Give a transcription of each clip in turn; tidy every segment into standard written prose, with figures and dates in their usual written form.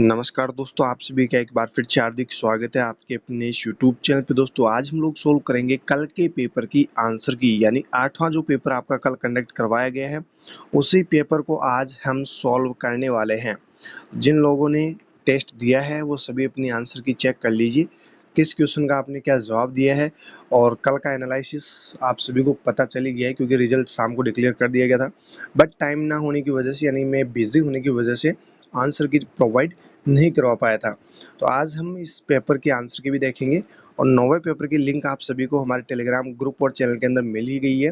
नमस्कार दोस्तों, आप सभी का एक बार फिर से हार्दिक स्वागत है आपके अपने इस यूट्यूब चैनल पे। दोस्तों आज हम लोग सोल्व करेंगे कल के पेपर की आंसर की, यानी 8वां जो पेपर आपका कल कंडक्ट करवाया गया है उसी पेपर को आज हम सॉल्व करने वाले हैं। जिन लोगों ने टेस्ट दिया है वो सभी अपनी आंसर की चेक कर लीजिए, किस क्वेश्चन का आपने क्या जवाब दिया है। और कल का एनालिसिस आप सभी को पता चल ही गया है क्योंकि रिजल्ट शाम को डिक्लेयर कर दिया गया था, बट टाइम ना होने की वजह से, यानी मैं बिजी होने की वजह से आंसर की प्रोवाइड नहीं करवा पाया था। तो आज हम इस पेपर के आंसर की भी देखेंगे और 9वें पेपर की लिंक आप सभी को हमारे टेलीग्राम ग्रुप और चैनल के अंदर मिल ही गई है।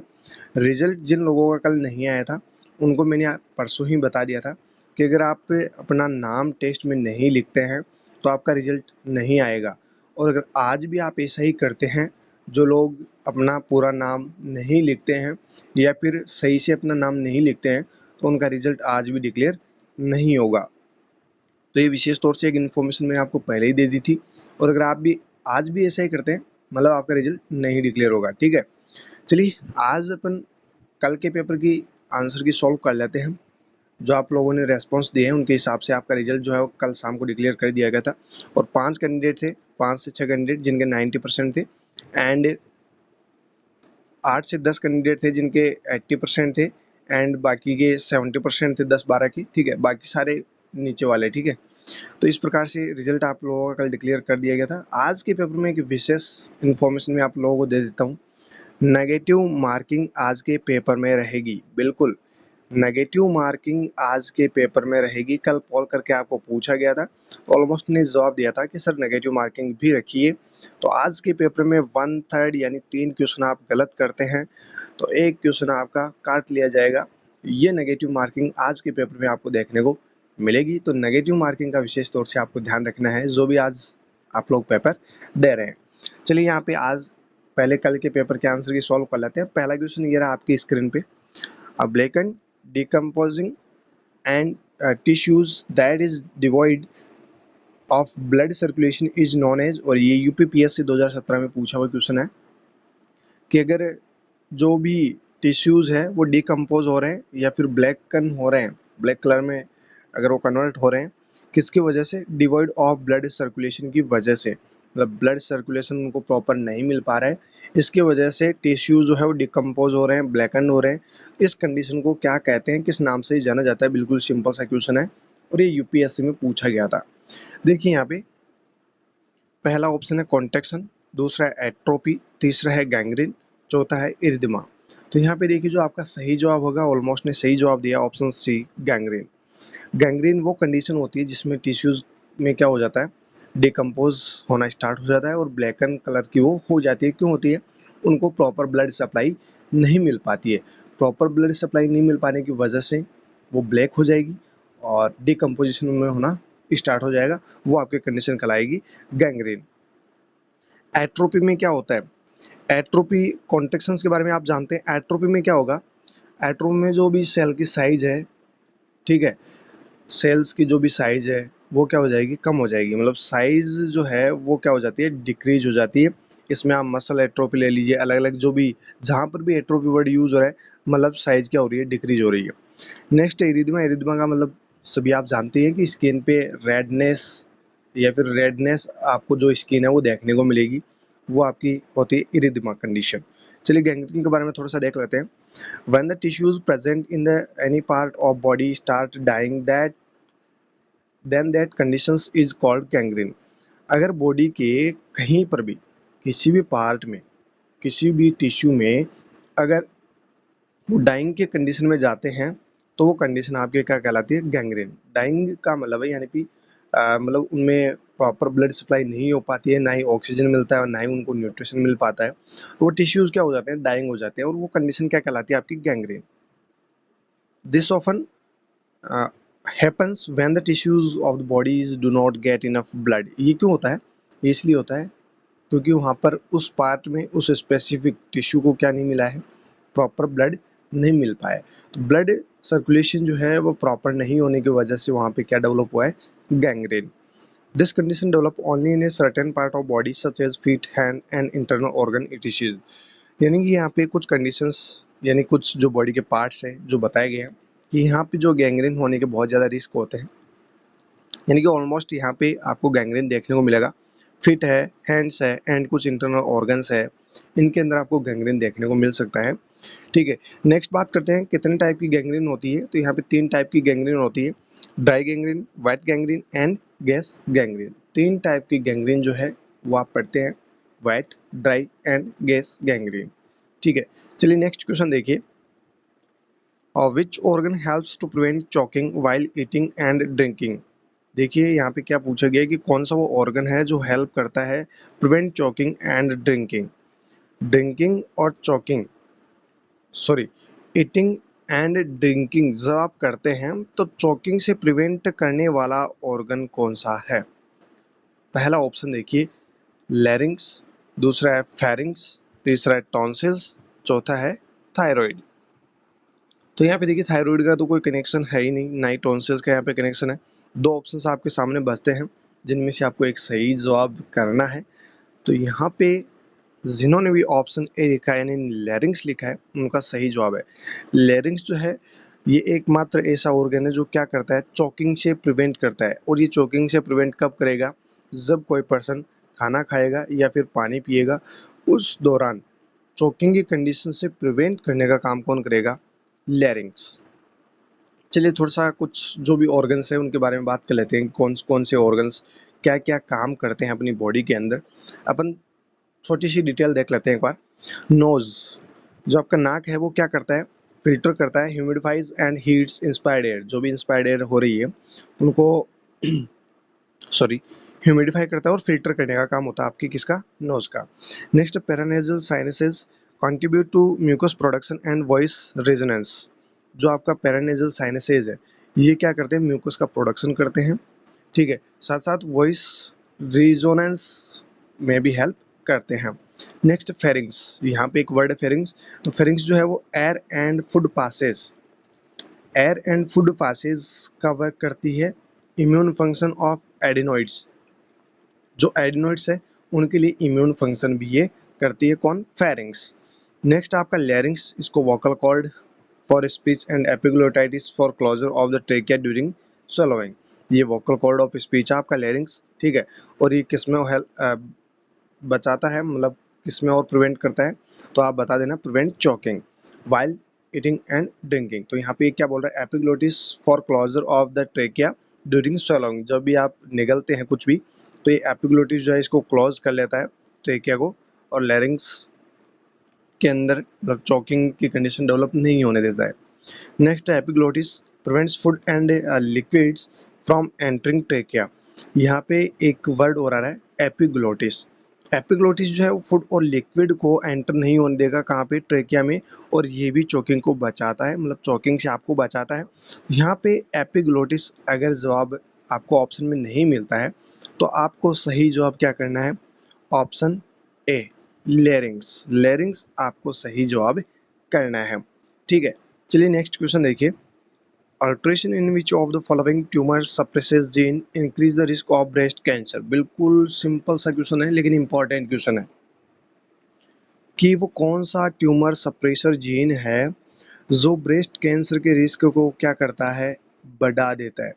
रिजल्ट जिन लोगों का कल नहीं आया था उनको मैंने परसों ही बता दिया था कि अगर आप अपना नाम टेस्ट में नहीं लिखते हैं तो आपका रिजल्ट नहीं आएगा। और अगर आज भी आप ऐसा ही करते हैं, जो लोग अपना पूरा नाम नहीं लिखते हैं या फिर सही से अपना नाम नहीं लिखते हैं, तो उनका रिजल्ट आज भी डिक्लेयर नहीं होगा। तो ये विशेष तौर से एक इन्फॉर्मेशन मैंने आपको पहले ही दे दी थी। और अगर आप भी आज भी ऐसा ही करते हैं, मतलब आपका रिजल्ट नहीं डिक्लेयर होगा। ठीक है, चलिए आज अपन कल के पेपर की आंसर की सॉल्व कर लेते हैं। जो आप लोगों ने रेस्पॉन्स दिए हैं उनके हिसाब से आपका रिजल्ट जो है वो कल शाम को डिक्लेयर कर दिया गया था। और 5 कैंडिडेट थे, 5 से 6 कैंडिडेट जिनके 90% थे, एंड 8 से 10 कैंडिडेट थे जिनके 80% थे, एंड बाकी के 70% थे, 10-12 की। ठीक है, बाकी सारे नीचे वाले। ठीक है, तो इस प्रकार से रिजल्ट आप लोगों का कल डिक्लेयर कर दिया गया था। आज के पेपर में एक विशेष इन्फॉर्मेशन मैं आप लोगों को दे देता हूँ। नेगेटिव मार्किंग आज के पेपर में रहेगी, बिल्कुल नेगेटिव मार्किंग आज के पेपर में रहेगी। कल कॉल करके आपको पूछा गया था, तो ऑलमोस्ट ने जवाब दिया था कि सर नेगेटिव मार्किंग भी रखिए। तो आज के पेपर में 1/3 यानी 3 क्वेश्चन आप गलत करते हैं तो एक क्वेश्चन आपका काट लिया जाएगा। ये नेगेटिव मार्किंग आज के पेपर में आपको देखने को मिलेगी। तो नेगेटिव मार्किंग का विशेष तौर से आपको ध्यान रखना है जो भी आज आप लोग पेपर दे रहे हैं। चलिए यहाँ पे आज पहले कल के पेपर के आंसर की सॉल्व कर लेते हैं। पहला क्वेश्चन ये रहा आपकी स्क्रीन पे। A blackened, decomposing and tissues that is devoid of blood circulation is known as, और ये यूपीपीएससी 2017 में पूछा हुआ क्वेश्चन है कि अगर जो भी टिश्यूज है वो डिकम्पोज हो रहे हैं या फिर ब्लैकन हो रहे हैं, ब्लैक कलर में अगर वो कन्वर्ट हो रहे हैं, किसकी वजह से? डिवॉइड ऑफ ब्लड सर्कुलेशन की वजह से। मतलब ब्लड सर्कुलेशन उनको प्रॉपर नहीं मिल पा रहा है, इसकी वजह से टिश्यू जो है वो डिकम्पोज हो रहे हैं, ब्लैकन हो रहे हैं। इस कंडीशन को क्या कहते हैं, किस नाम से जाना जाता है? बिल्कुल सिंपल सा क्वेश्चन है और ये यूपीएससी में पूछा गया था। देखिए यहाँ पे पहला ऑप्शन है कॉन्ट्रैक्शन, दूसरा है एट्रोपी, तीसरा है गैंग्रीन, चौथा है इरिथमा। तो यहाँ पे देखिए जो आपका सही जवाब होगा, ऑलमोस्ट ने सही जवाब दिया, ऑप्शन सी गैंग्रीन। गैंग्रीन वो कंडीशन होती है जिसमें टिश्यूज में क्या हो जाता है, डिकम्पोज होना स्टार्ट हो जाता है और ब्लैकन कलर की वो हो जाती है। क्यों होती है? उनको प्रॉपर ब्लड सप्लाई नहीं मिल पाती है। प्रॉपर ब्लड सप्लाई नहीं मिल पाने की वजह से वो ब्लैक हो जाएगी और डिकम्पोजिशन में होना स्टार्ट हो जाएगा, वो आपकी कंडीशन कहलाएगी गैंग्रीन। एट्रोपी में क्या होता है? एट्रोपी कॉन्ट्रैक्शंस के बारे में आप जानते हैं। एट्रोपी में क्या होगा? एट्रोपी में जो भी सेल की साइज है, ठीक है, सेल्स की जो भी साइज है वो क्या हो जाएगी? कम हो जाएगी। मतलब साइज जो है वो क्या हो जाती है? डिक्रीज हो जाती है। इसमें आप मसल एट्रोपी ले लीजिए, अलग अलग जो भी जहाँ पर भी एट्रोपी वर्ड यूज हो रहा है, मतलब साइज क्या हो रही है? डिक्रीज हो रही है। Next erythema. इरिथमा का मतलब सभी आप जानते हैं कि स्किन पे रेडनेस या फिर रेडनेस, आपको जो स्किन है वो देखने को मिलेगी, वो आपकी होती है इरिथमा कंडीशन। चलिए गैंग्रीन के बारे में थोड़ा सा देख लेते हैं। When the tissues present in the any part of body start dying, then that conditions is called gangrene। अगर बॉडी के कहीं पर भी, किसी भी पार्ट में, किसी भी टिश्यू में अगर वो डाइंग के कंडीशन में जाते हैं तो वो कंडीशन आपके क्या कहलाती है? गैंग्रीन। डाइंग का मतलब है यानी कि मतलब उनमें प्रॉपर ब्लड सप्लाई नहीं हो पाती है, ना ही ऑक्सीजन मिलता है और ना ही उनको न्यूट्रिशन मिल पाता है, तो वो टिश्यूज क्या हो जाते हैं? डाइंग हो जाते हैं, और वो कंडीशन क्या कहलाती है? आपकी gangrene. This often happens when the tissues of the bodies do not get enough blood। ये क्यों होता है? ये इसलिए होता है क्योंकि वहाँ पर उस पार्ट में, उस स्पेसिफिक टिश्यू को क्या नहीं मिला है? प्रॉपर ब्लड नहीं मिल पाया। तो ब्लड सर्कुलेशन जो है वो प्रॉपर नहीं होने की वजह से वहाँ पे क्या डेवलप हुआ है? Gangrene. This condition develop only in a certain part of body such as feet, hand and internal organ tissues. यानी कि यहाँ पे कुछ कंडीशंस, यानी कुछ जो बॉडी के पार्ट्स हैं जो बताए गए हैं कि यहाँ पे जो गैंग्रीन होने के बहुत ज़्यादा रिस्क होते हैं। यानी कि ऑलमोस्ट यहाँ पे आपको गैंग्रीन देखने को मिलेगा। फिट है, हैंड्स है एंड कुछ इंटरनल ऑर्गन्स है, इनके अंदर आपको गैंग्रीन देखने को मिल सकता है। ठीक है, नेक्स्ट बात करते हैं कितने टाइप की गैंग्रीन होती है। तो यहाँ पे 3 टाइप की गैंग्रीन होती है, dry gangrene, wet gangrene and gas gangrene. 3 type की गैंग्रीन जो है वो आप पढ़ते हैं, wet, dry and gas gangrene. ठीक है, चलिए नेक्स्ट क्वेश्चन देखिए, which organ helps to prevent choking while eating and drinking. देखिए यहाँ पे क्या पूछा गया है कि कौन सा वो ऑर्गन है जो हेल्प करता है prevent choking and drinking. Drinking और choking, sorry, eating and drinking जब आप करते हैं तो चॉकिंग से प्रिवेंट करने वाला ऑर्गन कौन सा है। पहला ऑप्शन देखिए, लैरिंग्स, दूसरा है फेरिंग्स, तीसरा है टॉन्सिल्स, चौथा है थायराइड। तो यहाँ पे देखिए थायराइड का तो कोई कनेक्शन है ही नहीं, ना ही टॉन्सिल्स का यहाँ पे कनेक्शन है। 2 ऑप्शंस आपके सामने बचते हैं जिनमें से आपको एक सही जवाब करना है। तो यहाँ पे जिन्होंने भी ऑप्शन ए लिखा है यानी लैरिंग्स लिखा है उनका सही जवाब है। लैरिंग्स जो है ये एकमात्र ऐसा ऑर्गन है जो क्या करता है, चोकिंग से प्रिवेंट करता है। और ये चोकिंग से प्रिवेंट कब करेगा, जब कोई पर्सन खाना खाएगा या फिर पानी पिएगा, उस दौरान चोकिंग की कंडीशन से प्रिवेंट करने का काम कौन करेगा, लैरिंग्स। चलिए थोड़ा सा कुछ जो भी ऑर्गन्स है उनके बारे में बात कर लेते हैं, कौन कौन से ऑर्गन्स क्या क्या काम करते हैं अपनी बॉडी के अंदर। अपन छोटी सी डिटेल देख लेते हैं एक बार। नोज, जो आपका नाक है वो क्या करता है, फिल्टर करता है, ह्यूमिडिफाइज एंड हीट्स इंस्पायर्ड एयर, जो भी इंस्पायर्ड एयर हो रही है उनको सॉरी ह्यूमिडिफाई करता है और फिल्टर करने का काम होता है आपकी किसका, नोज का। Next paranasal sinuses contribute to mucus production and voice resonance. जो आपका पैरानेजल साइनसेस है ये क्या करते हैं, म्यूकस का प्रोडक्शन करते हैं। ठीक है, साथ साथ वॉइस रिजोनेंस में भी हेल्प करते हैं। नेक्स्ट फेरिंग्स, यहाँ पे एक वर्ड है फेरिंग्स। तो फेरिंग्स जो है वो air and food passes, air and food passes का वर्क करती है। इम्यून फंक्शन ऑफ एडिनोइड्स, जो एडिनोइड्स है उनके लिए इम्यून फंक्शन भी ये करती है, कौन, फेरिंग्स। नेक्स्ट आपका लैरिंग्स, इसको vocal cord for speech and epiglottitis for closure of the trachea during swallowing। ये वोकल कॉर्ड ऑफ स्पीच है आपका लैरिंग्स। ठीक है, और ये किसमें हेल्प बचाता है, मतलब किसमें और प्रिवेंट करता है, तो आप बता देना prevent choking while eating and drinking. तो यहाँ पे क्या बोल रहा है, epiglottis for closure of the trachea during swallowing। जब भी आप निगलते हैं कुछ भी तो ये एपिग्लोटिस जो है इसको क्लोज कर लेता है ट्रेकिया को, और लैरिंग्स के अंदर मतलब चॉकिंग की कंडीशन डेवलप नहीं होने देता है। Next epiglottis prevents food and liquids from entering trachea. यहाँ पे एक वर्ड और आ रहा है एपिग्लोटिस। एपिग्लोटिस जो है वो फूड और लिक्विड को एंटर नहीं होने देगा कहाँ पे, ट्रेकिया में, और ये भी चोकिंग को बचाता है, मतलब चोकिंग से आपको बचाता है। यहाँ पे एपिग्लोटिस अगर जवाब आपको ऑप्शन में नहीं मिलता है तो आपको सही जवाब क्या करना है, ऑप्शन ए लैरिंग्स, लैरिंग्स आपको सही जवाब करना है। ठीक है, चलिए नेक्स्ट क्वेश्चन देखिए, alteration in which of the following tumour suppresses gene increase the risk of breast cancer. बिल्कुल सिंपल सा क्वेश्चन है लेकिन इंपॉर्टेंट क्वेश्चन है कि वो कौन सा ट्यूमर सप्रेसर जीन है जो ब्रेस्ट कैंसर के रिस्क को क्या करता है, बढ़ा देता है।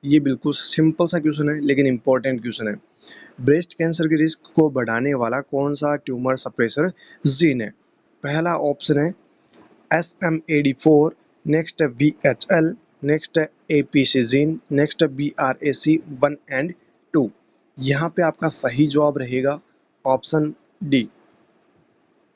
ये बिल्कुल सिंपल सा क्वेश्चन है लेकिन इंपॉर्टेंट क्वेश्चन है। ब्रेस्ट कैंसर के रिस्क को बढ़ाने वाला कौन सा ट्यूमर सप्रेसर जीन है। पहला ऑप्शन है SMAD4, नेक्स्ट है VHL, नेक्स्ट है APC जीन, नेक्स्ट है BRAC1 एंड 2। यहाँ पे आपका सही जवाब रहेगा ऑप्शन डी,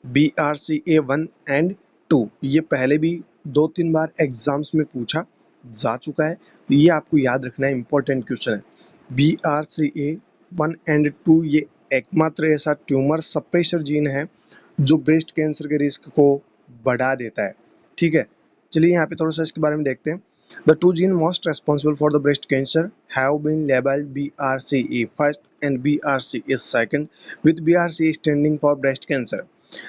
BRCA1 एंड 2। ये पहले भी 2-3 बार एग्जाम्स में पूछा जा चुका है, तो ये आपको याद रखना है, इंपॉर्टेंट क्वेश्चन है। BRCA1 एंड 2 ये एकमात्र ऐसा ट्यूमर सप्रेसर जीन है जो ब्रेस्ट कैंसर के रिस्क को बढ़ा देता है। ठीक है, चलिए यहाँ पे थोड़ा सा इसके बारे में देखते हैं। The two gene most responsible for the breast cancer have been labelled BRCA first and BRCA second, with BRCA standing for breast cancer.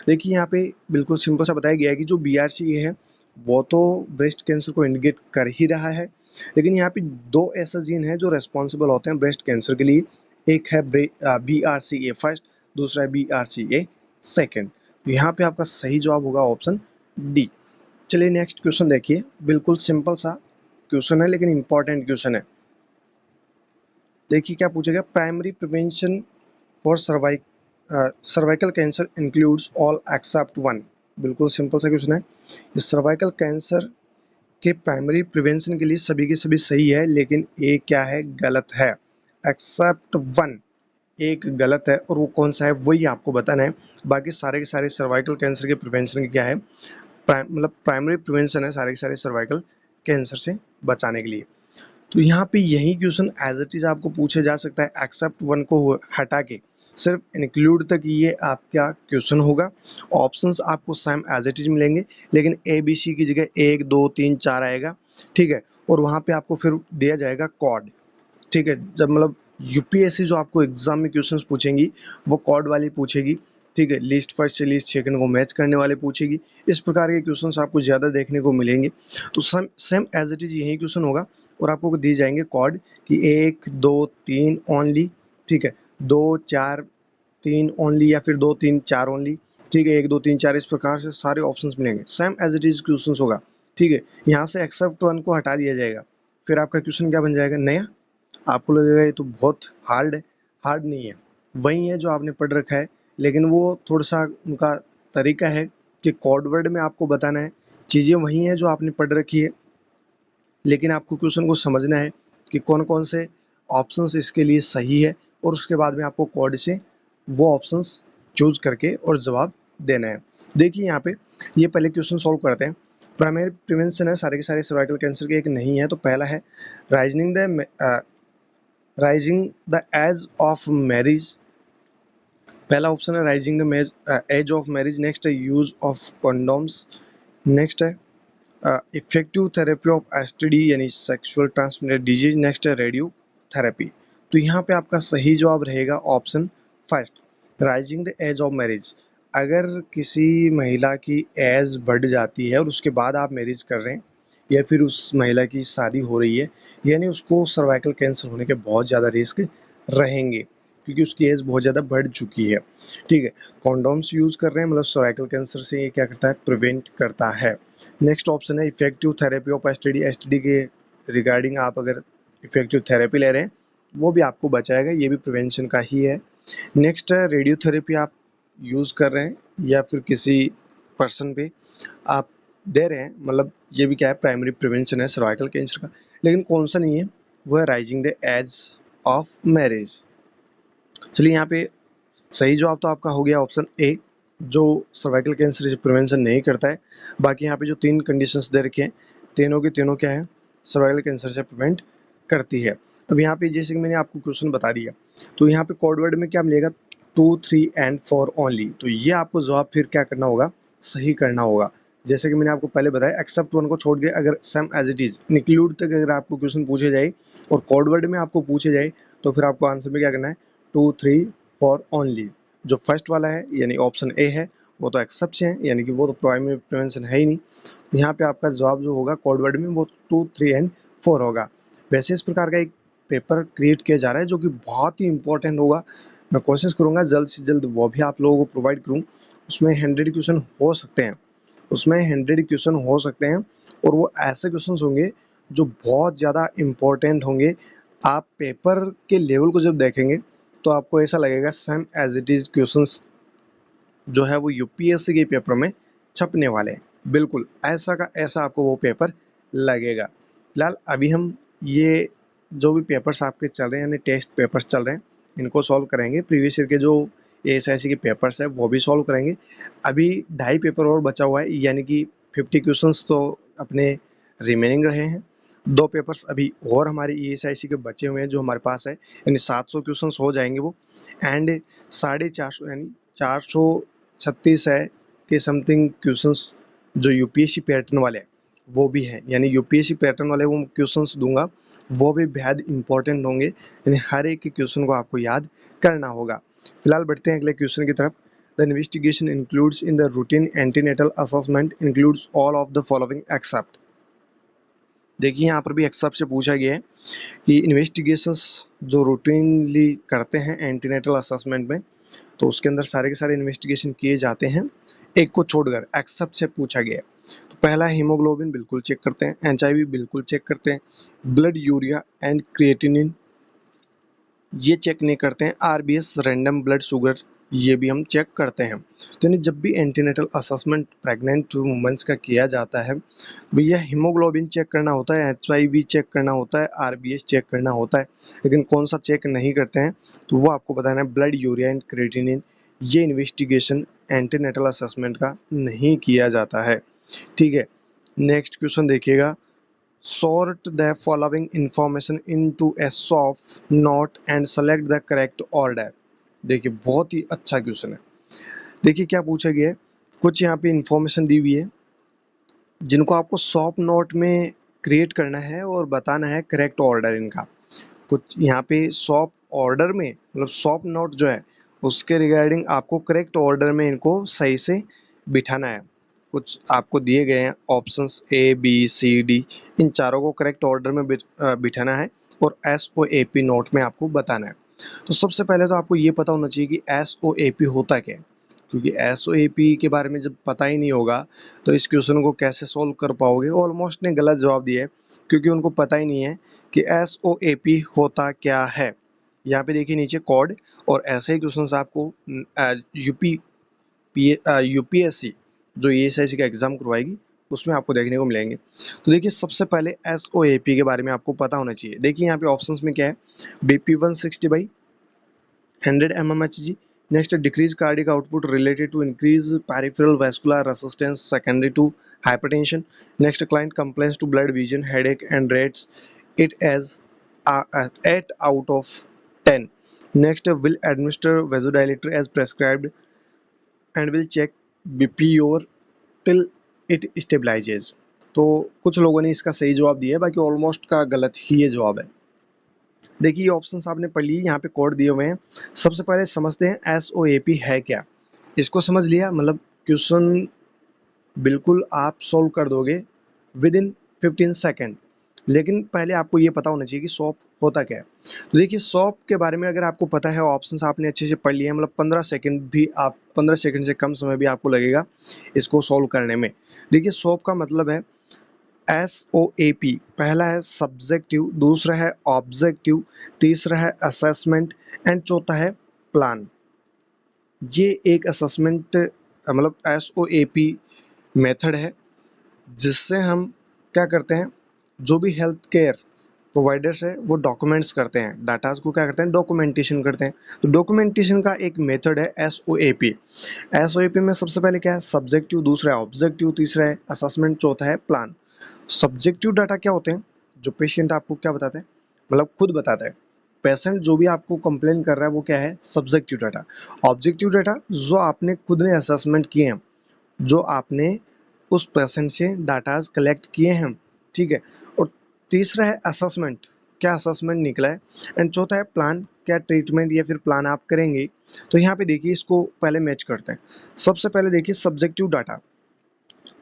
देखिए यहाँ पे बिल्कुल सिंपल सा बताया गया है कि जो BRCA है वो तो ब्रेस्ट कैंसर को इंडिकेट कर ही रहा है, लेकिन यहाँ पे 2 ऐसा जीन है जो रेस्पॉन्सिबल होते हैं ब्रेस्ट कैंसर के लिए। एक है BRCA फर्स्ट, दूसरा है BRCA सेकंड। यहाँ पे आपका सही जवाब होगा ऑप्शन डी। चलिए नेक्स्ट क्वेश्चन देखिए, बिल्कुल सिंपल सा क्वेश्चन है लेकिन इंपॉर्टेंट क्वेश्चन है। देखिए क्या पूछा गया, primary prevention for cervical cancer includes all except one. बिल्कुल सिंपल सा क्वेश्चन है। इस सर्वाइकल कैंसर के प्राइमरी प्रिवेंशन के लिए सभी के सभी सही है, लेकिन एक क्या है, गलत है। एक्सेप्ट वन, एक गलत है, और वो कौन सा है वही आपको बताना है। बाकी सारे के सारे सर्वाइकल कैंसर के प्रिवेंशन के क्या है, मतलब प्राइमरी प्रिवेंशन है सारे के सारे सर्वाइकल कैंसर से बचाने के लिए। तो यहाँ पे यही क्वेश्चन एज इट इज आपको पूछा जा सकता है, एक्सेप्ट वन को हटा के सिर्फ इंक्लूड तक ये आपका क्वेश्चन होगा। ऑप्शंस आपको सेम एज इट इज मिलेंगे, लेकिन ए बी सी की जगह 1 2 3 4 आएगा, ठीक है। और वहाँ पे आपको फिर दिया जाएगा कॉड, ठीक है। जब मतलब यूपीएससी जो आपको एग्जाम में क्वेश्चंस पूछेंगी वो कॉर्ड वाली पूछेगी, ठीक है। लिस्ट फर्स्ट से लिस्ट सेकंड को मैच करने वाले पूछेगी। इस प्रकार के क्वेश्चंस आपको ज़्यादा देखने को मिलेंगे। तो same same as it is यही क्वेश्चन होगा, और आपको दिए जाएंगे कॉर्ड कि 1 2 3 ओनली, ठीक है। 2 4 3 ओनली, या फिर 2 3 4 ओनली, ठीक है। 1 2 3 4 इस प्रकार से सारे ऑप्शंस मिलेंगे, same as it is questions होगा, ठीक है। यहाँ से एक्सेप्ट वन को हटा दिया जाएगा, फिर आपका क्वेश्चन क्या बन जाएगा, नया। आपको लगेगा ये तो बहुत हार्ड है, हार्ड नहीं है, वही है जो आपने पढ़ रखा है। लेकिन वो थोड़ा सा उनका तरीका है कि कोड वर्ड में आपको बताना है, चीज़ें वही हैं जो आपने पढ़ रखी है, लेकिन आपको क्वेश्चन को समझना है कि कौन कौन से ऑप्शंस इसके लिए सही है, और उसके बाद में आपको कोड से वो ऑप्शंस चूज करके और जवाब देना है। देखिए यहाँ पे ये पहले क्वेश्चन सॉल्व करते हैं। प्राइमरी प्रिवेंशन है सारे के सारे सर्वाइकल कैंसर के, एक नहीं है। तो पहला है rising the age of marriage. पहला ऑप्शन है rising the age of marriage. Next है यूज ऑफ कॉन्डोम्स। नेक्स्ट है इफेक्टिव थेरेपी ऑफ एसटीडी यानी सेक्सुअल ट्रांसमिटेड डिजीज। नेक्स्ट है रेडियो थेरेपी। तो यहाँ पे आपका सही जवाब रहेगा option first, rising the age of marriage. अगर किसी महिला की एज बढ़ जाती है और उसके बाद आप मैरिज कर रहे हैं, या फिर उस महिला की शादी हो रही है, यानी उसको सर्वाइकल कैंसर होने के बहुत ज़्यादा रिस्क रहेंगे, क्योंकि उसकी एज बहुत ज़्यादा बढ़ चुकी है, ठीक है। कॉन्डोम्स यूज़ कर रहे हैं, मतलब सर्वाइकल कैंसर से ये क्या करता है, प्रिवेंट करता है। नेक्स्ट ऑप्शन है effective therapy of STD. STD के रिगार्डिंग आप अगर इफेक्टिव थेरेपी ले रहे हैं, वो भी आपको बचाएगा, ये भी प्रिवेंशन का ही है। नेक्स्ट है रेडियोथेरेपी आप यूज़ कर रहे हैं, या फिर किसी पर्सन पे आप दे रहे हैं, मतलब ये भी क्या है, प्राइमरी प्रिवेंशन है सर्वाइकल कैंसर का। लेकिन कौन सा नहीं है, वो है rising the age of marriage. चलिए यहाँ पे सही जवाब तो आपका हो गया ऑप्शन ए, जो सर्वाइकल कैंसर से प्रिवेंशन नहीं करता है। बाकी यहाँ पे जो 3 कंडीशंस दे रखे हैं, तीनों के तीनों क्या है, सर्वाइकल कैंसर से प्रिवेंट करती है। अब यहाँ पे जैसे कि मैंने आपको क्वेश्चन बता दिया, तो यहाँ पे कोड वर्ड में क्या मिलेगा, 2 3 एंड 4 ओनली। तो ये आपको जवाब फिर क्या करना होगा, सही करना होगा। जैसे कि मैंने आपको पहले बताया, एक्सेप्ट वन को छोड़ के अगर same as it is include तक अगर आपको क्वेश्चन पूछे जाए और कोड वर्ड में आपको पूछे जाए, तो फिर आपको आंसर में क्या करना है, 2 3 4 ओनली। जो फर्स्ट वाला है यानी ऑप्शन ए है, वो तो एक्सेप्ट है, यानी कि वो तो प्राइमरी प्रिवेंशन है ही नहीं। यहाँ पे आपका जवाब जो होगा कोड वर्ड में, वो 2 3 एंड 4 होगा। वैसे इस प्रकार का एक पेपर क्रिएट किया जा रहा है जो कि बहुत ही इंपॉर्टेंट होगा। मैं कोशिश करूंगा जल्द से जल्द वो भी आप लोगों को प्रोवाइड करूं। उसमें 100 क्वेश्चन हो सकते हैं, उसमें 100 क्वेश्चन हो सकते हैं, और वो ऐसे क्वेश्चन होंगे जो बहुत ज़्यादा इम्पोर्टेंट होंगे। आप पेपर के लेवल को जब देखेंगे तो आपको ऐसा लगेगा same as it is questions जो है वो यूपीएससी के पेपर में छपने वाले हैं। बिल्कुल ऐसा का ऐसा आपको वो पेपर लगेगा। फिलहाल अभी हम ये जो भी पेपर्स आपके चल रहे हैं, यानी टेस्ट पेपर्स चल रहे हैं, इनको सॉल्व करेंगे। प्रीवियस ईयर के जो एएसआईसी के पेपर्स है वो भी सॉल्व करेंगे। अभी 2.5 पेपर और बचा हुआ है, यानी कि 50 क्वेश्चंस तो अपने रिमेनिंग रहे हैं। 2 पेपर्स अभी और हमारे ईएसआईसी के बचे हुए हैं जो हमारे पास है, यानी 700 क्वेश्चंस हो जाएंगे वो। एंड 450 यानी 436 है के समथिंग क्वेश्चंस जो यूपीएससी पैटर्न वाले हैं वो भी हैं, यानी यूपीएससी पैटर्न वाले वो क्वेश्चंस दूंगा, वो भी बेहद इंपॉर्टेंट होंगे, यानी हर एक क्वेश्चन को आपको याद करना होगा। फिलहाल बढ़ते हैं अगले क्वेश्चन की तरफ। The investigation includes in the routine antenatal assessment includes all of the following except. देखिए यहाँ पर भी एक्सेप्ट से पूछा गया है कि इन्वेस्टिगेशंस जो रूटीनली करते हैं एंटीनेटल असेसमेंट में, तो उसके अंदर सारे के सारे इन्वेस्टिगेशन किए जाते हैं, एक को छोड़कर एक्सेप्ट से पूछा गया है। तो पहला हीमोग्लोबिन बिल्कुल चेक करते हैं, एचआईवी बिल्कुल चेक करते हैं, ब्लड यूरिया एंड क्रिएटिनिन ये चेक नहीं करते हैं। आरबीएस रैंडम ब्लड शुगर ये भी हम चेक करते हैं। तो यानी जब भी एंटीनेटल असेसमेंट प्रेग्नेंट वुमेन्स का किया जाता है, भैया हीमोग्लोबिन चेक करना होता है, एचआईवी चेक करना होता है, आरबीएस चेक करना होता है, लेकिन कौन सा चेक नहीं करते हैं तो वो आपको बताना है, ब्लड यूरिया एंड क्रिएटिनिन। ये इन्वेस्टिगेशन एंटीनेटल असेसमेंट का नहीं किया जाता है। ठीक है, नेक्स्ट क्वेश्चन देखिएगा। Sort the following information into a soft note and select the correct order। देखिए बहुत ही अच्छा क्वेश्चन है। देखिए क्या पूछा गया है, कुछ यहाँ पे इंफॉर्मेशन दी हुई है जिनको आपको सॉफ्ट नोट में क्रिएट करना है और बताना है करेक्ट ऑर्डर इनका। कुछ यहाँ पे सॉफ्ट ऑर्डर में मतलब सॉफ्ट नोट जो है उसके रिगार्डिंग आपको करेक्ट ऑर्डर में इनको सही से बिठाना है। कुछ आपको दिए गए हैं options A B C D, इन चारों को करेक्ट ऑर्डर में बिठाना है और S O A P note में आपको बताना है। तो सबसे पहले तो आपको ये पता होना चाहिए कि एस ओ ए पी होता क्या है, क्योंकि एस ओ ए पी के बारे में जब पता ही नहीं होगा तो इस क्वेश्चन को कैसे सोल्व कर पाओगे। ऑलमोस्ट ने गलत जवाब दिया है क्योंकि उनको पता ही नहीं है कि एस ओ ए पी होता क्या है। यहाँ पे देखिए नीचे कोड, और ऐसे ही क्वेश्चन आपको यूपीएससी जो ईएसआईसी का एग्जाम करवाएगी उसमें आपको देखने को मिलेंगे। तो देखिए सबसे पहले एस ओ ए पी के बारे में आपको पता होना चाहिए। देखिए यहाँ पे ऑप्शंस में क्या है, BP 160/100 mmHg। Next, decrease cardiac output related to increase peripheral vascular resistance secondary to hypertension. Next, client complains to blood vision, headache, and rates it as 8 out of 10. Next, will administer vasodilator as prescribed and will check BP or till it stabilizes। तो कुछ लोगों ने इसका सही जवाब दिया है, बाकी ऑलमोस्ट का गलत ही ये जवाब है। देखिए ये ऑप्शंस आपने पढ़ लिए, यहाँ पे कोड दिए हुए हैं। सबसे पहले समझते हैं एस ओ ए पी है क्या। इसको समझ लिया मतलब क्वेश्चन बिल्कुल आप सोल्व कर दोगे विद इन 15 सेकेंड। लेकिन पहले आपको ये पता होना चाहिए कि सॉप होता क्या है। तो देखिए सॉप के बारे में अगर आपको पता है, ऑप्शंस आपने अच्छे से पढ़ लिए हैं, मतलब 15 सेकंड भी आप 15 सेकंड से कम समय भी आपको लगेगा इसको सॉल्व करने में। देखिए सॉप का मतलब है एस ओ ए पी। पहला है सब्जेक्टिव, दूसरा है ऑब्जेक्टिव, तीसरा है असेसमेंट एंड चौथा है प्लान। ये एक असेसमेंट मतलब S O A P method है जिससे हम क्या करते हैं, जो भी हेल्थ केयर प्रोवाइडर्स है वो डॉक्यूमेंट्स करते हैं, डाटाज को क्या करते हैं, डॉक्यूमेंटेशन करते हैं। तो डॉक्यूमेंटेशन का एक मेथड है S O A P. S O A P में सबसे पहले क्या है, सब्जेक्टिव, दूसरा है ऑब्जेक्टिव, तीसरा है असेसमेंट, चौथा है प्लान। सब्जेक्टिव डाटा क्या होते हैं, जो पेशेंट आपको क्या बताता है, मतलब खुद बताता है। पेशेंट जो भी आपको कंप्लेन कर रहा है वो क्या है, सब्जेक्टिव डाटा। ऑब्जेक्टिव डाटा जो आपने खुद ने असेसमेंट किए हैं, जो आपने उस पेशेंट से डाटाज कलेक्ट किए हैं, ठीक है। और तीसरा है असेसमेंट, क्या असेसमेंट निकला है। एंड चौथा है प्लान, क्या ट्रीटमेंट या फिर प्लान आप करेंगे। तो यहाँ पे देखिए इसको पहले मैच करते हैं। सबसे पहले देखिए सब्जेक्टिव डाटा,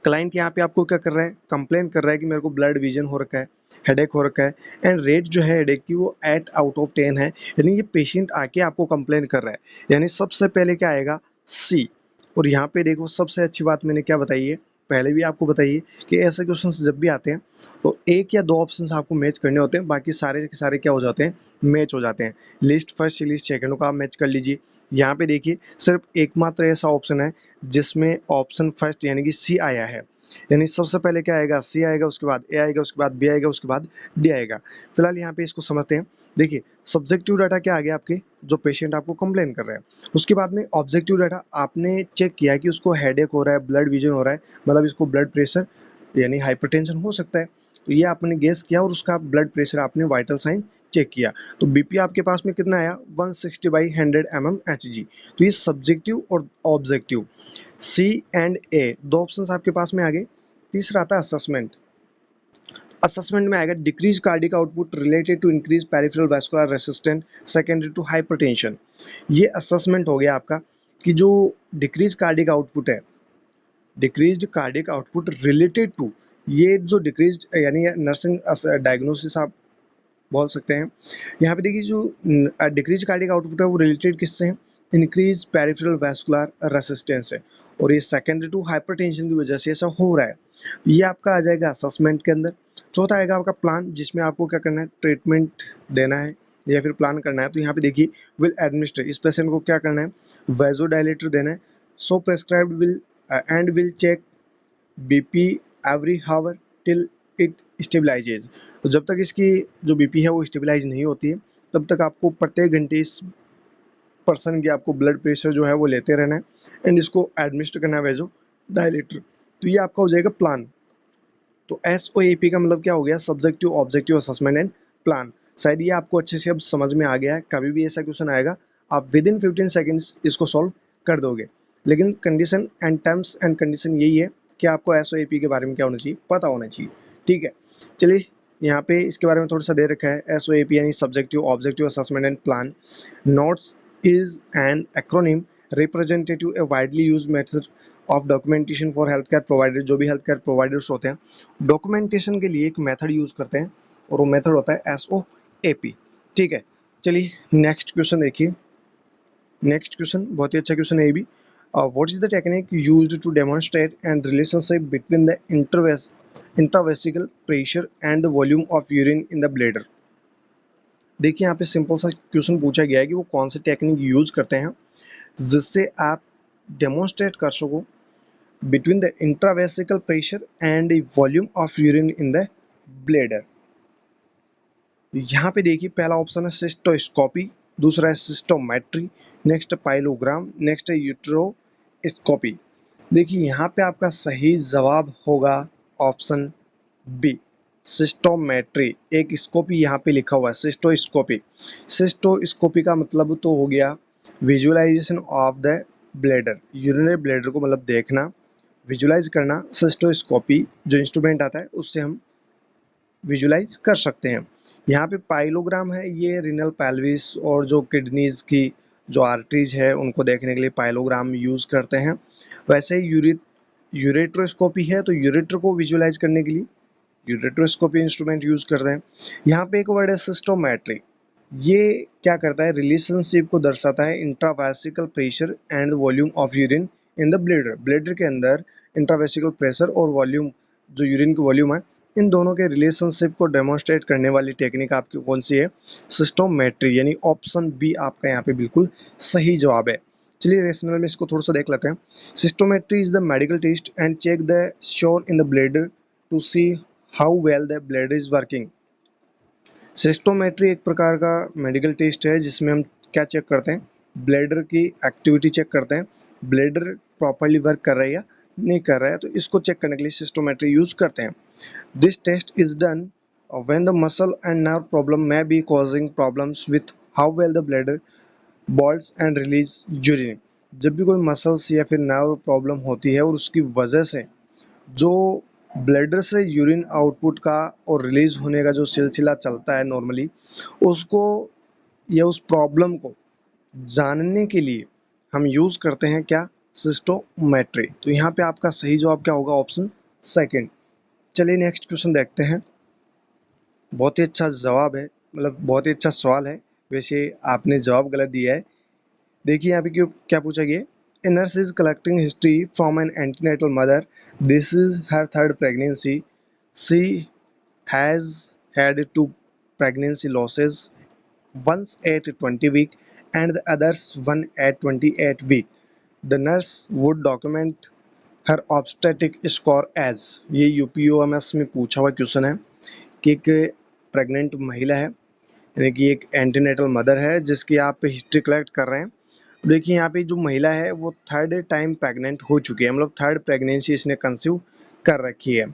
क्लाइंट यहाँ पे आपको क्या कर रहा है, कंप्लेन कर रहा है कि मेरे को ब्लड विजन हो रखा है, हेडेक हो रखा है, एंड रेट जो है हेडेक की वो 8 आउट ऑफ 10 है। यानी ये पेशेंट आके आपको कंप्लेन कर रहा है, यानी सबसे पहले क्या आएगा, सी। और यहाँ पे देखो सबसे अच्छी बात मैंने क्या बताई है, पहले भी आपको बताइए कि ऐसे क्वेश्चंस जब भी आते हैं तो एक या दो ऑप्शंस आपको मैच करने होते हैं, बाकी सारे के सारे क्या हो जाते हैं, मैच हो जाते हैं। लिस्ट फर्स्ट से लिस्ट सेकंड को आप मैच कर लीजिए। यहाँ पे देखिए सिर्फ एकमात्र ऐसा ऑप्शन है जिसमें ऑप्शन फर्स्ट यानी कि सी आया है। यानी सबसे पहले क्या आएगा, सी आएगा, उसके बाद ए आएगा, उसके बाद बी आएगा, उसके बाद डी आएगा। फिलहाल यहाँ पे इसको समझते हैं। देखिए सब्जेक्टिव डाटा क्या आ गया आपके, जो पेशेंट आपको कंप्लेन कर रहा है। उसके बाद में ऑब्जेक्टिव डाटा, आपने चेक किया कि उसको हेडेक हो रहा है, ब्लड विजन हो रहा है, मतलब इसको ब्लड प्रेशर यानी हाइपरटेंशन हो सकता है। तो ये आपने गेस किया और उसका ब्लड प्रेशर आपने वाइटल साइन चेक किया। तो बीपी आपके पास में कितना आया, 160/100 mmHg। तो ये सब्जेक्टिव और ऑब्जेक्टिव, सी एंड ए दो ऑप्शंस आपके पास में आ गए। तीसरा आता है असेसमेंट। असेसमेंट में आएगा decrease cardiac output related to increase peripheral vascular resistant secondary to hypertension. ये असेसमेंट हो गया आपका कि जो डिक्रीज कार्डिक आउटपुट है, decreased cardiac output related to, ये जो डिक्रीज्ड यानी नर्सिंग डायग्नोसिस आप बोल सकते हैं। यहाँ पे देखिए जो डिक्रीज कार्डिक आउटपुट है वो रिलेटेड किससे है, इंक्रीज पेरिफेरल वैस्कुलर रेसिस्टेंस है, और ये सेकेंडरी टू हाइपरटेंशन की वजह से ऐसा हो रहा है। ये आपका आ जाएगा असेसमेंट के अंदर। चौथा आएगा आपका प्लान, जिसमें आपको क्या करना है, ट्रीटमेंट देना है या फिर प्लान करना है, तो यहाँ पे देखिए विल एडमिनिस्टर, इस पेशेंट को क्या करना है, वैसोडाइलेटर देना है, so prescribed will and will check BP every hour till it stabilises. तो जब तक इसकी जो बीपी है वो स्टेबलाइज नहीं होती है तब तक आपको प्रत्येक घंटे इस पर्सन की आपको ब्लड प्रेशर जो है वो लेते रहना है एंड इसको एडमिनिस्टर करना है वैसो डायलेटर। तो ये आपका हो जाएगा प्लान। तो SOAP का मतलब क्या हो गया, subjective objective assessment and plan. शायद ये आपको अच्छे से अब समझ में आ गया है, कभी भी ऐसा क्वेश्चन आएगा आप विद इन 15 सेकेंड्स इसको सॉल्व कर दोगे। लेकिन condition and terms and condition यही है कि आपको SOAP के बारे में क्या होना चाहिए, पता होना चाहिए। ठीक है, चलिए यहाँ पे इसके बारे में थोड़ा सा दे रखा है। SOAP यानी subjective objective assessment and plan. Notes is an acronym representative a widely used method of documentation for healthcare providers। जो भी healthcare providers होते हैं डॉक्यूमेंटेशन के लिए एक मेथड यूज करते हैं और वो मेथड होता है SOAP। ठीक है, चलिए नेक्स्ट क्वेश्चन देखिए। नेक्स्ट क्वेश्चन बहुत ही अच्छा क्वेश्चन है ये भी। What is the technique used to demonstrate and relationship between the intravesical pressure and the volume of urine in the bladder. देखिए यहाँ पे सिंपल सा क्वेश्चन पूछा गया है कि वो कौन सी टेक्निक यूज करते हैं जिससे आप डेमोन्स्ट्रेट कर सको between the intravesical pressure and volume of urine in the bladder. यहाँ पे देखिए पहला ऑप्शन है सिस्टोस्कोपी, दूसरा है सिस्टोमेट्री, नेक्स्ट पाइलोग्राम, नेक्स्ट है यूट्रोस्कोपी। देखिए यहाँ पे आपका सही जवाब होगा ऑप्शन बी, सिस्टोमेट्री। एक स्कोपी यहाँ पे लिखा हुआ है सिस्टोस्कोपी। सिस्टोस्कोपी का मतलब तो हो गया visualization of the bladder, urinary bladder को मतलब देखना, विजुअलाइज करना। सिस्टोस्कोपी जो इंस्ट्रूमेंट आता है उससे हम विजुअलाइज कर सकते हैं। यहाँ पे पाइलोग्राम है, ये रीनल पेल्विस और जो किडनीज की जो आर्टरीज है उनको देखने के लिए पाइलोग्राम यूज करते हैं। वैसे ही यूरेट्रोस्कोपी है, तो यूरेटर को विजुअलाइज करने के लिए यूरेट्रोस्कोपी इंस्ट्रूमेंट यूज करते हैं। यहाँ पे एक वर्ड है सिस्टोमेट्री, ये क्या करता है, रिलेशनशिप को दर्शाता है intravesical pressure and volume of urine in the bladder. Bladder के अंदर इंट्रावेसिकल प्रेशर और वॉल्यूम जो यूरिन की वॉल्यूम है इन दोनों के रिलेशनशिप को डेमोन्स्ट्रेट करने वाली टेक्निक आपकी कौन सी है, सिस्टोमेट्री। यानी ऑप्शन बी आपका यहाँ पे बिल्कुल सही जवाब है। चलिए रेशनल में इसको थोड़ा सा देख लेते हैं। Cystometry is the medical test and check the sure in the bladder to see how well the bladder is working. Cystometry एक प्रकार का मेडिकल टेस्ट है जिसमें हम क्या चेक करते हैं, ब्लैडर की एक्टिविटी चेक करते हैं, ब्लैडर प्रॉपरली वर्क कर रहा है या नहीं कर रहा है, तो इसको चेक करने के लिए सिस्टोमेट्री यूज करते हैं। This test is done when the muscle and nerve problem may be causing problems with how well the bladder balls and release urine। जब भी कोई मसल्स या फिर नर्व प्रॉब्लम होती है और उसकी वजह से जो ब्लैडर से यूरिन आउटपुट का और रिलीज होने का जो सिलसिला चलता है नॉर्मली, उसको या उस प्रॉब्लम को जानने के लिए हम यूज करते हैं क्या, सिस्टोमेट्री। तो यहाँ पे आपका सही जवाब क्या होगा, ऑप्शन सेकंड। चलिए नेक्स्ट क्वेश्चन देखते हैं। बहुत ही अच्छा जवाब है, मतलब बहुत ही अच्छा सवाल है, वैसे आपने जवाब गलत दिया है। देखिए यहाँ पे क्यों क्या पूछा गया, A nurse is collecting history from an antenatal mother. This is her third pregnancy. She has had two pregnancy losses, once at 20 week and the others one at 28 week. The nurse would document her obstetric score as। ये UPOMS में पूछा हुआ question है कि एक pregnant महिला है, यानी कि एक एंटीनेटल मदर है जिसकी आप हिस्ट्री कलेक्ट कर रहे हैं। देखिए यहाँ पे जो महिला है वो थर्ड टाइम प्रेग्नेंट हो चुकी है, मतलब थर्ड प्रेगनेंसी इसने कंसीव कर रखी है।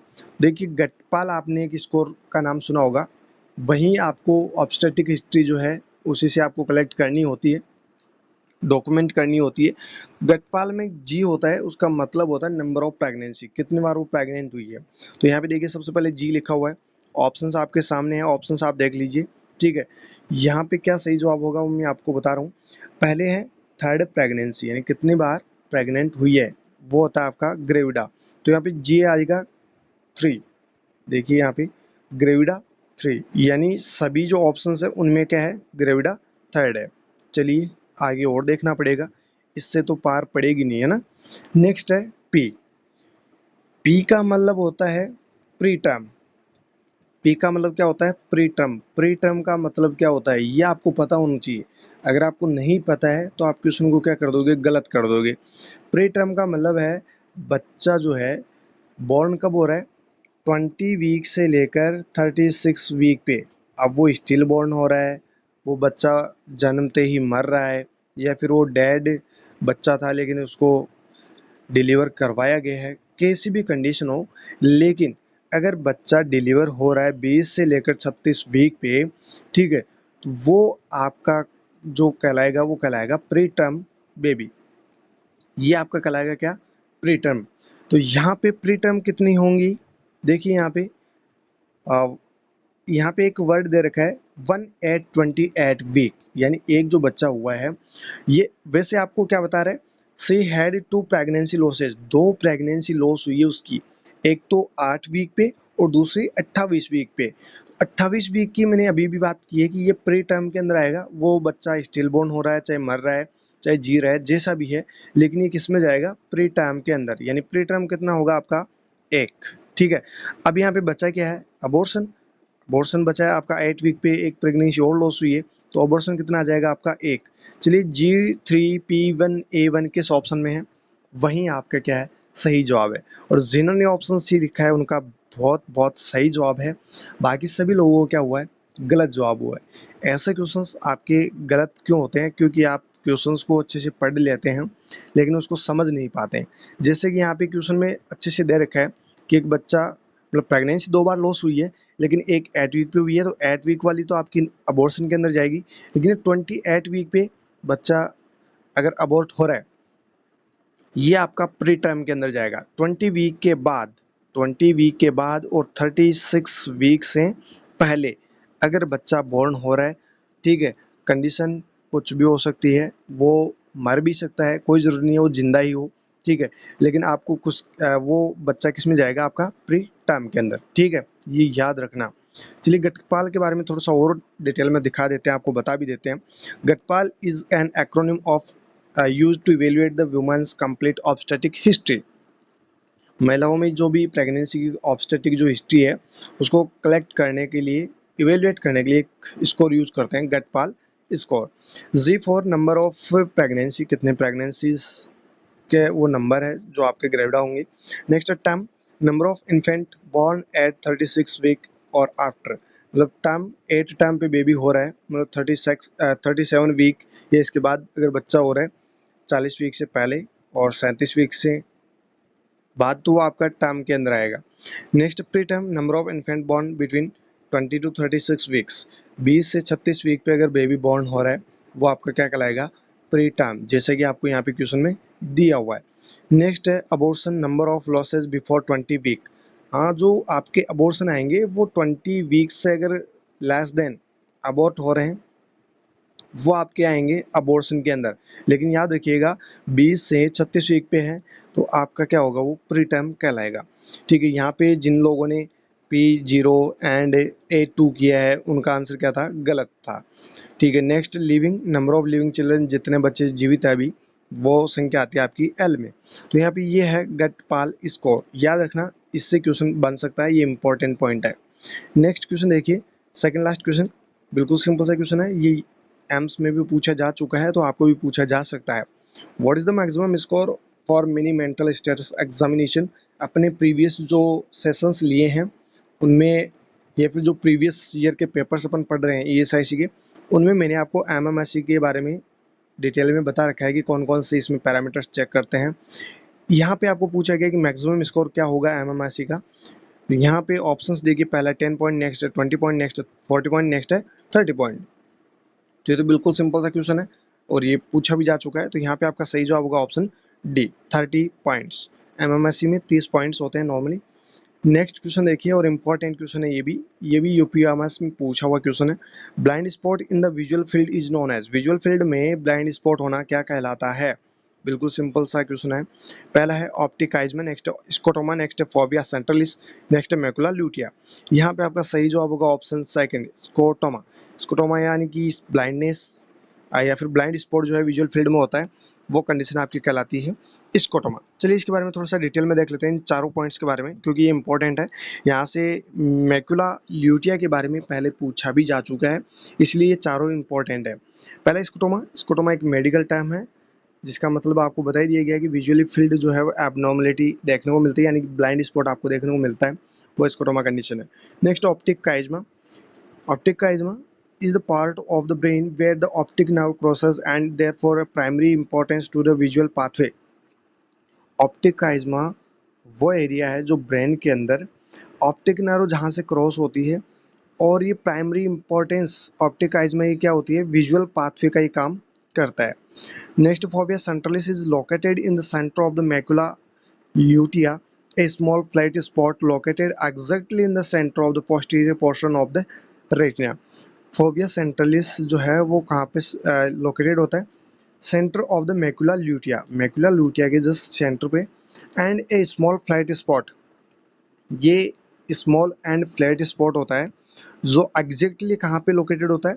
देखिए गटपाल आपने एक स्कोर का नाम सुना होगा, वहीं आपको ऑब्स्टेट्रिक हिस्ट्री जो है उसी से आपको कलेक्ट करनी होती है, डॉक्यूमेंट करनी होती है। गटपाल में जी होता है, उसका मतलब होता है नंबर ऑफ प्रेगनेंसी, कितनी बार वो प्रेग्नेंट हुई है। तो यहाँ पे देखिए सबसे पहले जी लिखा हुआ है, ऑप्शंस आपके सामने है, ऑप्शंस आप देख लीजिए। ठीक है, यहाँ पे क्या सही जवाब होगा वो मैं आपको बता रहा हूँ। पहले है थर्ड प्रेगनेंसी, यानी कितनी बार प्रेग्नेंट हुई है, वो होता है आपका ग्रेविडा। तो यहाँ पे जी आएगा 3। देखिए यहाँ पे ग्रेविडा 3, यानी सभी जो ऑप्शन है उनमें क्या है, ग्रेविडा थर्ड है। चलिए आगे और देखना पड़ेगा, इससे तो पार पड़ेगी नहीं, है ना। नेक्स्ट है पी। पी का मतलब होता है प्री टर्म। पी का मतलब क्या होता है? Pre term. प्री टर्म का मतलब क्या होता है ये आपको पता होना चाहिए। अगर आपको नहीं पता है तो आप क्वेश्चन को क्या कर दोगे? गलत कर दोगे। प्री टर्म का मतलब है बच्चा जो है बॉर्न कब हो रहा है? 20 वीक से लेकर 36 वीक पे। अब वो स्टिल बॉर्न हो रहा है, वो बच्चा जन्मते ही मर रहा है, या फिर वो डेड बच्चा था लेकिन उसको डिलीवर करवाया गया है, कैसी भी कंडीशन हो, लेकिन अगर बच्चा डिलीवर हो रहा है 20 से लेकर 36 वीक पे, ठीक है, तो वो आपका जो कहलाएगा वो कहलाएगा प्री टर्म बेबी। ये आपका कहलाएगा क्या? Pre term. तो यहाँ पे प्री टर्म कितनी होंगी? देखिए अ, यहाँ पे एक वर्ड दे रखा है 1/28 वीक, यानी एक जो बच्चा हुआ है, ये वैसे आपको क्या बता रहा है? She had 2 pregnancy losses, 2 pregnancy loss हुई है उसकी, एक तो 8 वीक पे और दूसरी 28 वीक पे। 28 वीक की मैंने अभी भी बात की है कि ये प्री टर्म के अंदर आएगा। वो बच्चा स्टिल बोर्न हो रहा है, चाहे मर रहा है, चाहे जी रहा है, जैसा भी है, लेकिन ये किस में जाएगा? प्री टर्म के अंदर। यानी प्री टर्म कितना होगा आपका? एक। ठीक है। अब यहाँ पे बच्चा क्या है? अबॉर्शन। अबॉर्शन बचा है आपका 8 वीक पे, एक प्रेगनेंसी और लॉस हुई है, तो अबॉर्शन कितना आ जाएगा आपका? एक। चलिए G3P1A1 किस ऑप्शन में है? वहीं आपका क्या है? सही जवाब है। और जिन्होंने ऑप्शन सी लिखा है उनका बहुत बहुत सही जवाब है। बाकी सभी लोगों को क्या हुआ है? गलत जवाब हुआ है। ऐसे क्वेश्चंस आपके गलत क्यों होते हैं? क्योंकि आप क्वेश्चंस को अच्छे से पढ़ लेते हैं लेकिन उसको समझ नहीं पाते हैं। जैसे कि यहाँ पे क्वेश्चन में अच्छे से दे रखा है कि एक बच्चा मतलब प्रेगनेंसी 2 बार लॉस हुई है, लेकिन एक 8 वीक पे हुई है, तो 8 वीक वाली तो आपकी अबॉर्शन के अंदर जाएगी, लेकिन 28 वीक पे बच्चा अगर अबॉर्ट हो रहा है, ये आपका प्री टर्म के अंदर जाएगा। 20 वीक के बाद और 36 वीक से पहले अगर बच्चा बॉर्न हो रहा है, ठीक है, कंडीशन कुछ भी हो सकती है, वो मर भी सकता है, कोई ज़रूरी नहीं है वो जिंदा ही हो, ठीक है, लेकिन आपको कुछ वो बच्चा किस में जाएगा? आपका प्री टर्म के अंदर, ठीक है, ये याद रखना। चलिए गटपाल के बारे में थोड़ा सा और डिटेल में दिखा देते हैं, आपको बता भी देते हैं। GTPAL is an acronym of used to evaluate the woman's complete obstetric history। महिलाओं में जो भी प्रेगनेंसी की ऑब्स्टेटिक जो हिस्ट्री है उसको कलेक्ट करने के लिए, इवेल्युएट करने के लिए एक स्कोर यूज करते हैं, GTPAL score. G for number of pregnancy, कितने प्रेगनेंसीज के वो नंबर है जो आपके ग्रेविडा होंगे। Next term, number of infant born at 36 week और आफ्टर, मतलब टर्म 8 टर्म पे बेबी हो रहा है, मतलब 37 वीक या इसके बाद अगर बच्चा हो रहा है 40 वीक से पहले और 37 वीक से बाद, तो वो आपका टर्म के अंदर आएगा। Next pre term, number of infant born between 20 to 36 weeks, 20 से 36 वीक पे अगर बेबी बॉर्न हो रहा है वो आपका क्या कहलाएगा? प्री टर्म, जैसे कि आपको यहाँ पे क्वेश्चन में दिया हुआ है। नेक्स्ट है abortion, number of losses before 20 week. हाँ, जो आपके अबॉर्शन आएंगे वो 20 वीक से अगर लेस देन अबॉर्ट हो रहे हैं वो आपके आएंगे अबॉर्शन के अंदर, लेकिन याद रखिएगा 20 से 36 वीक पे है तो आपका क्या होगा? वो प्री टर्म कहलाएगा। ठीक है, यहाँ पे जिन लोगों ने P0 एंड A2 किया है उनका आंसर क्या था? गलत था। ठीक है, next living, number of living children, जितने बच्चे जीवित है अभी, वो संख्या आती है आपकी L में। तो यहाँ पे ये है गटपाल स्कोर, याद रखना, इससे क्वेश्चन बन सकता है, ये इंपॉर्टेंट पॉइंट है। नेक्स्ट क्वेश्चन देखिए, सेकंड लास्ट क्वेश्चन, बिल्कुल सिंपल सा क्वेश्चन है, ये एम्स में भी पूछा जा चुका है तो आपको भी पूछा जा सकता है। What is the maximum score for mini mental status examination? अपने प्रीवियस जो सेशंस लिए हैं उनमें, या फिर जो प्रीवियस ईयर के पेपर्स अपन पढ़ रहे हैं ESIC के, उनमें मैंने आपको MMSE के बारे में डिटेल में बता रखा है कि कौन कौन से इसमें पैरामीटर्स चेक करते हैं। यहाँ पे आपको पूछा गया कि मैक्सिमम स्कोर क्या होगा MMSE का। तो यहाँ पे ऑप्शंस देखिए, पहला 10 पॉइंट, नेक्स्ट है 20 पॉइंट, नेक्स्ट है 40 पॉइंट, नेक्स्ट है 30 पॉइंट। तो ये तो बिल्कुल सिंपल सा क्वेश्चन है और ये पूछा भी जा चुका है, तो यहाँ पे आपका सही जवाब होगा ऑप्शन डी, 30 पॉइंट्स। MMSE में 30 पॉइंट्स होते हैं नॉर्मली। नेक्स्ट क्वेश्चन देखिए, और इम्पोर्टेंट क्वेश्चन है ये भी यूपीएमएस में पूछा हुआ क्वेश्चन है। Blind spot in the visual field is known as, visual field में ब्लाइंड स्पॉट होना क्या कहलाता है? बिल्कुल सिंपल सा क्वेश्चन है। पहला है optic chiasma, next scotoma, next fovea centralis, next macula lutea. यहाँ पे आपका सही जवाब होगा ऑप्शन सेकंड, स्कोटोमा। स्कोटोमा यानी कि ब्लाइंडनेस या फिर ब्लाइंड स्पॉट जो है विजुअल फील्ड में होता है, वो कंडीशन आपकी कहलाती है स्कोटोमा। चलिए इसके बारे में थोड़ा सा डिटेल में देख लेते हैं इन चारों पॉइंट्स के बारे में, क्योंकि ये इंपॉर्टेंट है। यहाँ से मैकुला ल्यूटिया के बारे में पहले पूछा भी जा चुका है, इसलिए ये चारों इंपॉर्टेंट है। पहला स्कोटोमा। स्कोटोमा एक मेडिकल टर्म है जिसका मतलब आपको बता ही दिया गया है कि विजुअली फील्ड जो है वो एबनॉर्मलिटी देखने को मिलती है, यानी कि ब्लाइंड स्पॉट आपको देखने को मिलता है, वो स्कोटोमा कंडीशन है। Next optic chiasma. Optic chiasma is the part of the brain where the optic nerve crosses and therefore a primary importance to the visual pathway. Optic chiasma वो area है जो ब्रेन के अंदर optic nerve जहाँ से cross होती है, और ये प्राइमरी इंपॉर्टेंस ऑप्टिक काइज्मा ये क्या होती है, विजुअल पाथवे का ही काम करता है। Next fovea centralis is located in the centre of the macula lutea, a small flat spot located exactly in the center of the posterior portion of the retina. Fovea centralis जो है वो कहाँ पे located होता है, centre of the macula lutea, macula lutea के just centre पे। And A small flat spot, ये स्मॉल एंड फ्लैट स्पॉट होता है जो एग्जैक्टली कहाँ पे लोकेटेड होता है,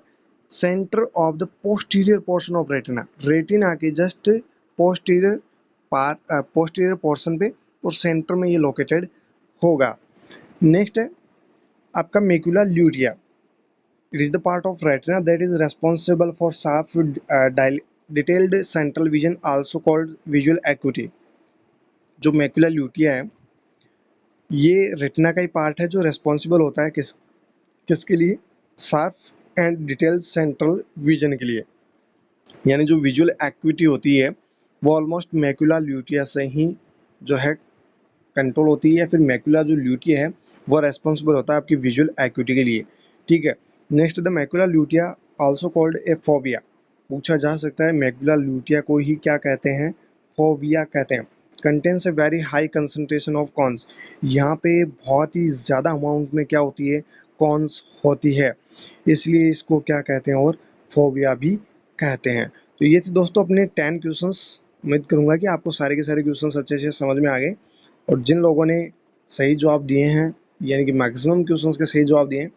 centre of the posterior portion of retina, retina के जस्ट पोस्टीरियर पोर्शन पे और सेंटर में ये लोकेटेड होगा। नेक्स्ट है आपका macula lutea. It is the part of retina that is responsible for sharp detailed central vision, also called visual acuity. जो macula lutea है ये रेटिना का ही पार्ट है जो रेस्पॉन्सिबल होता है किसके लिए, sharp and detailed central vision के लिए, यानी जो विजुअल एक्यूटी होती है वो ऑलमोस्ट मैकुला ल्यूटिया से ही जो है कंट्रोल होती है, या फिर मैकुला जो ल्यूटिया है वो रेस्पॉन्सिबल होता है आपकी विजुअल एक्यूटी के लिए। ठीक है। Next the macula lutea also called a fovea. पूछा जा सकता है मैकुला ल्यूटिया को ही क्या कहते हैं, फोविया कहते हैं। Contains a very high concentration of cons, यहाँ पे बहुत ही ज़्यादा अमाउंट में क्या होती है, कॉन्स होती है, इसलिए इसको क्या कहते हैं और फोविया भी कहते हैं। तो ये थे दोस्तों अपने 10 क्वेश्चंस। उम्मीद करूंगा कि आपको सारे के सारे क्वेश्चंस अच्छे से समझ में आ गए, और जिन लोगों ने सही जवाब दिए हैं, यानी कि मैक्सिमम क्वेश्चंस के सही जवाब दिए हैं,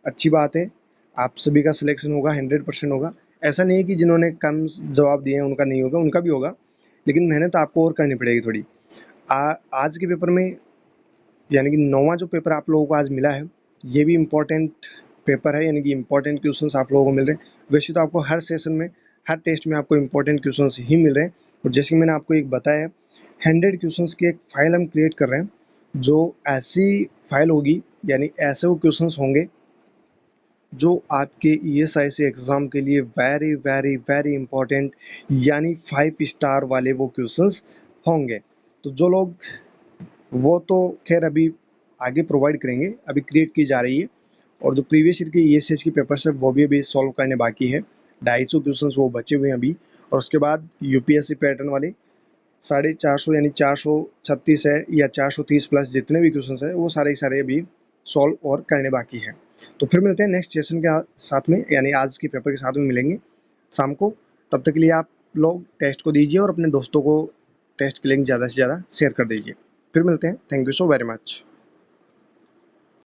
अच्छी बात है, आप सभी का सिलेक्शन होगा, 100% होगा। ऐसा नहीं है कि जिन्होंने कम जवाब दिए हैं उनका नहीं होगा, उनका भी होगा, लेकिन मेहनत आपको और करनी पड़ेगी थोड़ी। आज के पेपर में, यानी कि 9वां जो पेपर आप लोगों को आज मिला है, ये भी इम्पोर्टेंट पेपर है, यानी कि इम्पोर्टेंट क्वेश्चंस आप लोगों को मिल रहे हैं। वैसे तो आपको हर सेशन में, हर टेस्ट में आपको इम्पोर्टेंट क्वेश्चंस ही मिल रहे हैं, और जैसे कि मैंने आपको एक बताया, 100 क्वेश्चंस की एक फाइल हम क्रिएट कर रहे हैं, जो ऐसी फाइल होगी, यानी ऐसे वो क्वेश्चंस होंगे जो आपके ESIC एग्ज़ाम के लिए वेरी वेरी वेरी इंपॉर्टेंट, यानी 5 स्टार वाले वो क्वेश्चंस होंगे। तो जो लोग, वो तो खैर अभी आगे प्रोवाइड करेंगे, अभी क्रिएट की जा रही है, और जो प्रीवियस ईयर के ESIC के पेपर्स है वो भी अभी सॉल्व करने बाकी है। 250 क्वेश्चंस वो बचे हुए हैं अभी, और उसके बाद UPSC पैटर्न वाले 450 यानी 436 है, या 430 प्लस जितने भी क्वेश्चंस है वो सारे सारे अभी सॉल्व और करने बाकी है। तो फिर मिलते हैं नेक्स्ट सेशन के साथ में, यानी आज के पेपर के साथ में मिलेंगे शाम को। तब तक के लिए आप लोग टेस्ट को दीजिए और अपने दोस्तों को टेस्ट के लिंक ज़्यादा से ज़्यादा शेयर कर दीजिए। फिर मिलते हैं। Thank you so very much.